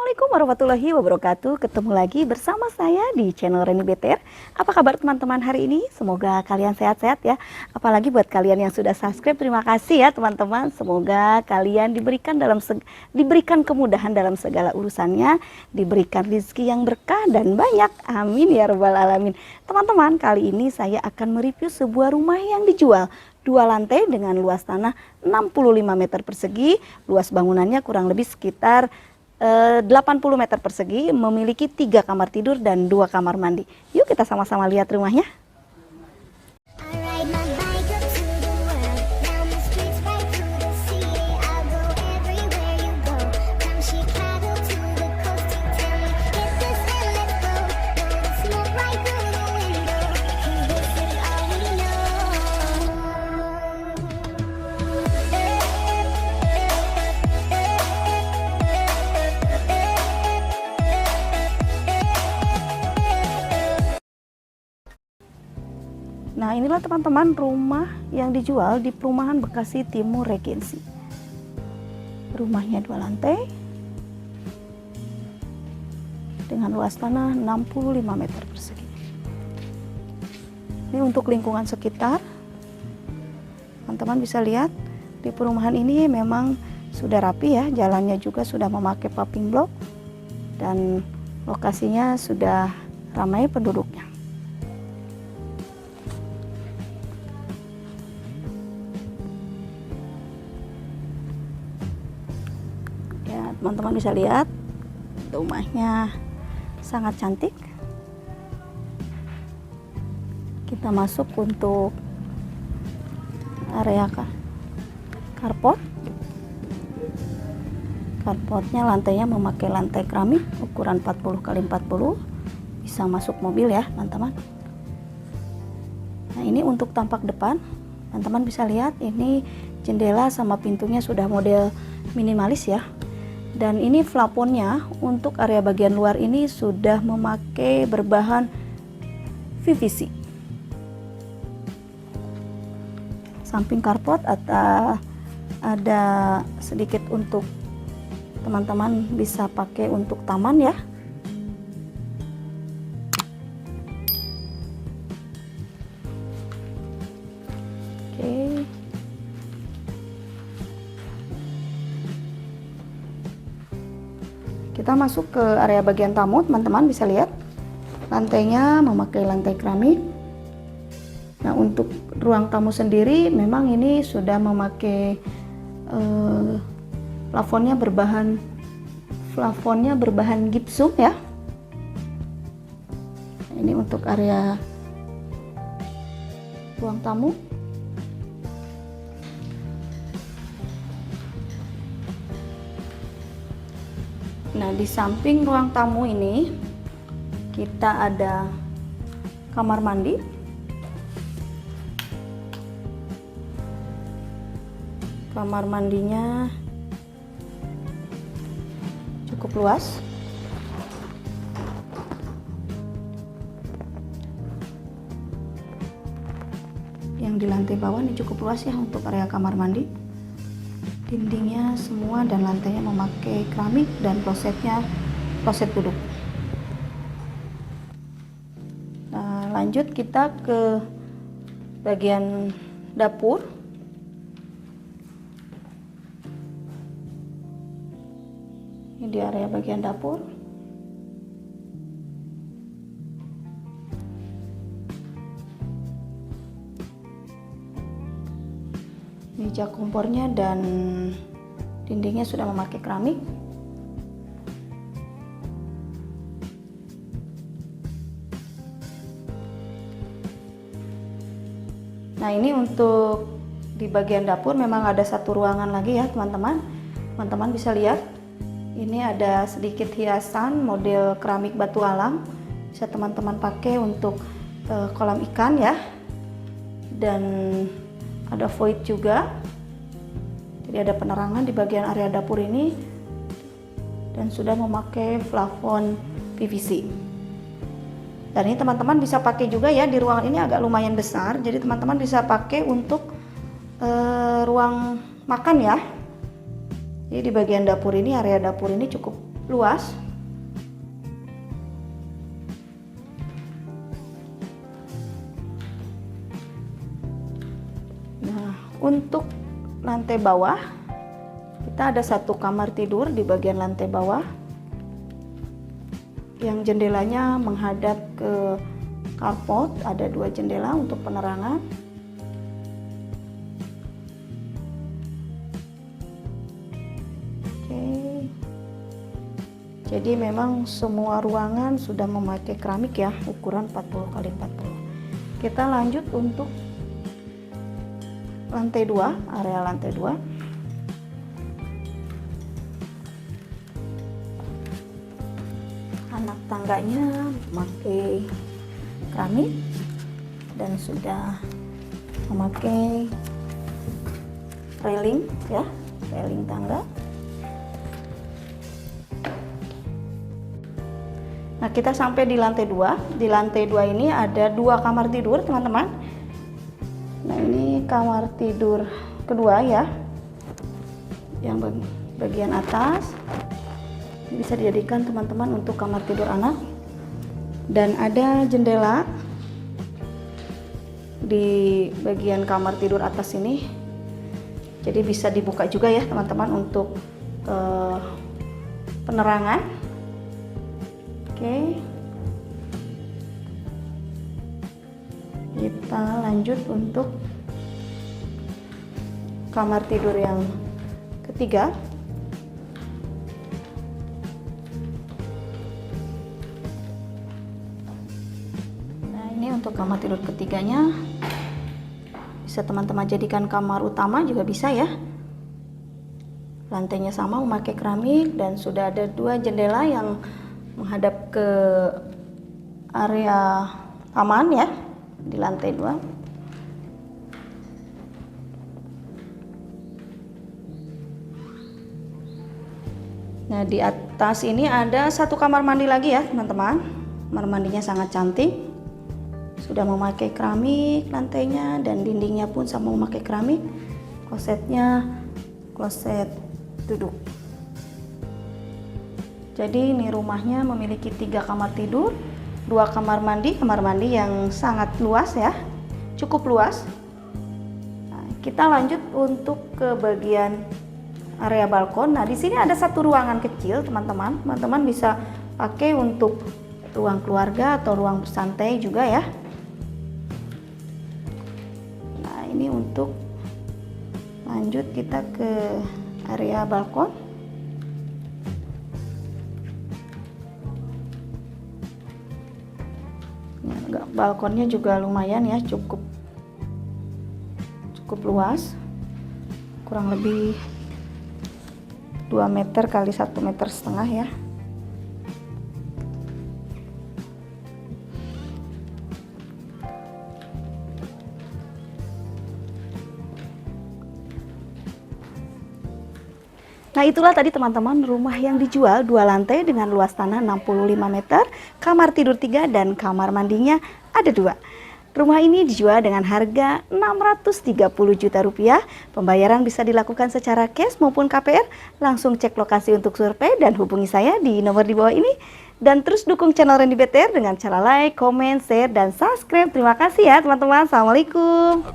Assalamualaikum warahmatullahi wabarakatuh. Ketemu lagi bersama saya di channel Reni BTR. Apa kabar teman-teman hari ini? Semoga kalian sehat-sehat ya. Apalagi buat kalian yang sudah subscribe, terima kasih ya teman-teman. Semoga kalian diberikan kemudahan dalam segala urusannya, diberikan rezeki yang berkah dan banyak. Amin ya rabbal alamin. Teman-teman, kali ini saya akan mereview sebuah rumah yang dijual 2 lantai dengan luas tanah 65 meter persegi. Luas bangunannya kurang lebih sekitar 80 meter persegi, memiliki 3 kamar tidur dan 2 kamar mandi. Yuk kita sama-sama lihat rumahnya. Nah, inilah teman-teman rumah yang dijual di perumahan Bekasi Timur Regensi. Rumahnya 2 lantai dengan luas tanah 65 meter persegi. Ini untuk lingkungan sekitar. Teman-teman bisa lihat di perumahan ini memang sudah rapi ya, jalannya juga sudah memakai paving block dan lokasinya sudah ramai penduduknya. Teman-teman bisa lihat rumahnya sangat cantik. Kita masuk untuk area carport. Carportnya lantainya memakai lantai keramik ukuran 40 x 40, bisa masuk mobil ya teman-teman. Nah, ini untuk tampak depan. Teman-teman bisa lihat ini jendela sama pintunya sudah model minimalis ya. Dan ini plafonnya untuk area bagian luar ini sudah memakai berbahan PVC. Samping carport ada sedikit untuk teman-teman bisa pakai untuk taman ya. Oke. Kita masuk ke area bagian tamu, teman-teman bisa lihat lantainya memakai lantai keramik. Nah, untuk ruang tamu sendiri memang ini sudah memakai plafonnya berbahan gipsum ya. Ini untuk area ruang tamu. Nah, di samping ruang tamu ini kita ada kamar mandi. Kamar mandinya cukup luas. Yang di lantai bawah ini cukup luas ya untuk area kamar mandi. Dindingnya semua dan lantainya memakai keramik dan klosetnya kloset duduk. Nah, lanjut kita ke bagian dapur. Ini di area bagian dapur. Ini jak kompornya dan dindingnya sudah memakai keramik. Nah, ini untuk di bagian dapur memang ada satu ruangan lagi ya teman-teman. Teman-teman bisa lihat ini ada sedikit hiasan model keramik batu alam. Bisa teman-teman pakai untuk kolam ikan ya. Dan ada void juga, jadi ada penerangan di bagian area dapur ini dan sudah memakai plafon PVC. Dan ini teman-teman bisa pakai juga ya, di ruangan ini agak lumayan besar, jadi teman-teman bisa pakai untuk ruang makan ya. Jadi di bagian dapur ini, area dapur ini cukup luas. Nah, untuk lantai bawah kita ada satu kamar tidur di bagian lantai bawah yang jendelanya menghadap ke carport. Ada 2 jendela untuk penerangan. Jadi memang semua ruangan sudah memakai keramik ya, ukuran 40 x 40. Kita lanjut untuk lantai 2, area lantai 2. Anak tangganya memakai keramik dan sudah memakai railing ya, railing tangga. Nah, kita sampai di lantai 2. Di lantai 2 ini ada 2 kamar tidur, teman-teman. Nah, ini kamar tidur kedua ya. Yang bagian atas bisa dijadikan teman-teman untuk kamar tidur anak. Dan ada jendela di bagian kamar tidur atas ini. Jadi bisa dibuka juga ya, teman-teman, untuk penerangan. Oke, kita lanjut untuk kamar tidur yang ketiga. Nah, ini untuk kamar tidur ketiganya bisa teman-teman jadikan kamar utama juga bisa ya. Lantainya sama memakai keramik dan sudah ada 2 jendela yang menghadap ke area taman ya di lantai 2. Nah, di atas ini ada 1 kamar mandi lagi ya, teman-teman. Kamar mandinya sangat cantik. Sudah memakai keramik lantainya dan dindingnya pun sama memakai keramik. Klosetnya kloset duduk. Jadi ini rumahnya memiliki 3 kamar tidur, 2 kamar mandi yang sangat luas ya, cukup luas. Nah, kita lanjut untuk ke bagian area balkon. Nah, di sini ada 1 ruangan kecil, teman-teman. Teman-teman bisa pakai untuk ruang keluarga atau ruang bersantai juga ya. Nah, ini untuk lanjut kita ke area balkon. Balkonnya juga lumayan ya, cukup luas, kurang lebih 2 meter kali 1,5 meter ya. Nah, itulah tadi teman-teman rumah yang dijual 2 lantai dengan luas tanah 65 meter, kamar tidur 3 dan kamar mandinya ada 2. Rumah ini dijual dengan harga 630 juta rupiah. Pembayaran bisa dilakukan secara cash maupun KPR. Langsung cek lokasi untuk survei dan hubungi saya di nomor di bawah ini. Dan terus dukung channel Rendy BTR dengan cara like, comment, share, dan subscribe. Terima kasih ya teman-teman. Assalamualaikum.